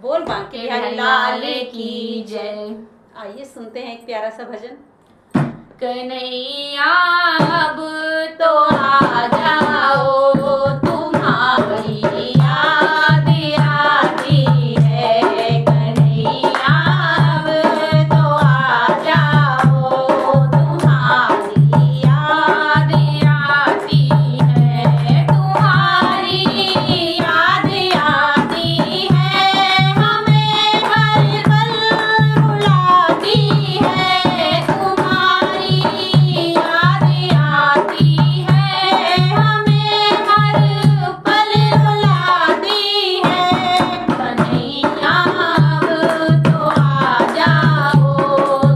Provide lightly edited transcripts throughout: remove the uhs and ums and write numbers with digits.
बोल बांके बिहारी लाल की जय। आइए सुनते हैं एक प्यारा सा भजन। कन्हैया अब तो आ जाओ, तुम्हारी याद आती है। कन्हैया अब तो आ जाओ, तुम्हारी याद आती है। तुम्हारी याद आती है, हमें हर पल रुलाती है। तुम्हारी याद आती है, हमें हर पल रुलाती है। कन्हैया अब तो आ जाओ,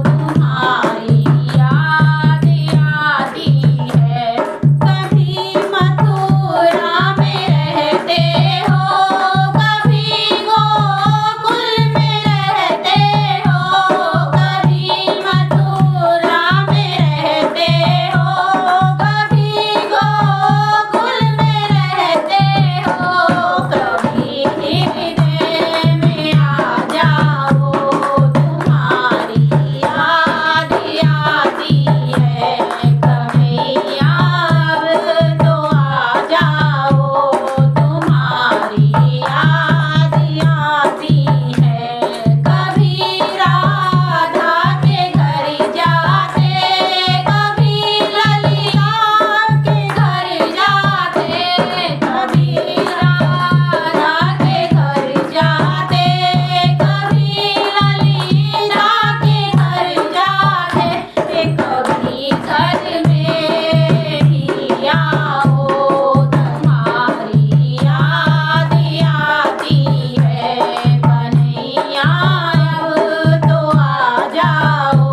तुम्हारी याद आती है। कभी मथुरा में रहते हो, कभी गोकुल में रहते हो। कभी मथुरा में रहते हो, कभी गोकुल में रहते हो। कभी हृदय में आ जाओ, तुम्हारी याद आती है। कन्हैया अब तो आ जाओ, तुम्हारी याद आती है। कभी राधा के घर जाते, कभी ललिता के घर जाते। कभी राधा के घर जाते, कभी ललिता के घर जाते। कभी घर में भी आओ, तुम्हारी याद आती है। कन्हैया अब तो आ जाओ,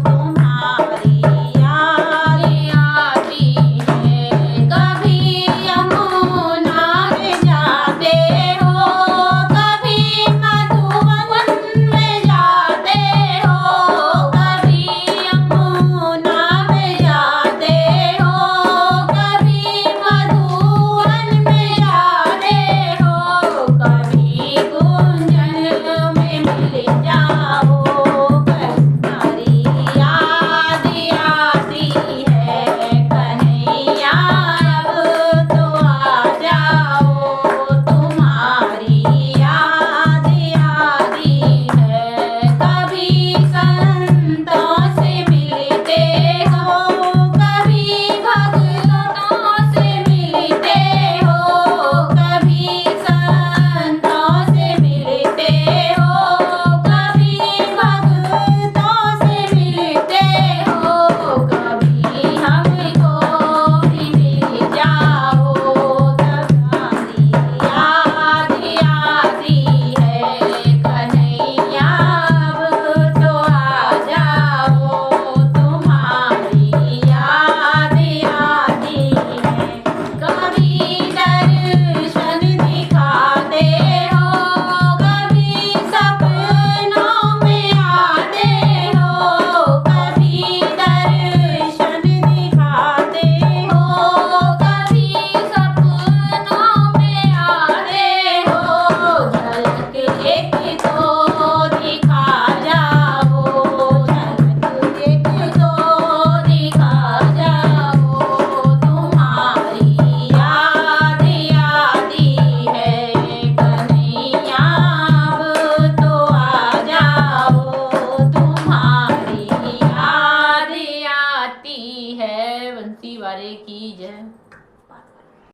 तुम्हारी याद आती है। कभी यमुना में जाते हो, कभी मधुवन में जाते हो। कभी यमुना में जाते हो, कभी मधुवन में जाते हो। कभी कुंजन में मिल जाओ, तुम्हारी याद आती है। कन्हैया अब तो आ जाओ, तुम्हारी याद आती है। कभी संतों से मिलते हो, कभी भक्तों से मिलते हो। कभी संतों से मिलते हो, कभी भक्तों से मिलते हो। कभी हमको भी मिल जाओ, तुम्हारी याद आती है। कन्हैया अब तो आ जाओ, तुम्हारी याद आती है। कभी दर्शन दिखाते हो, कभी सपनों में आते हो। कभी दर्शन दिखाते हो, कभी सपनों में आते हो। झलक एक तो दिखा जाओ, झलक एक तो दिखा जाओ। तुम्हारी याद आती है। कन्हैया अब तो आ जाओ, तुम्हारी याद आती है। बंसी वाले की जय।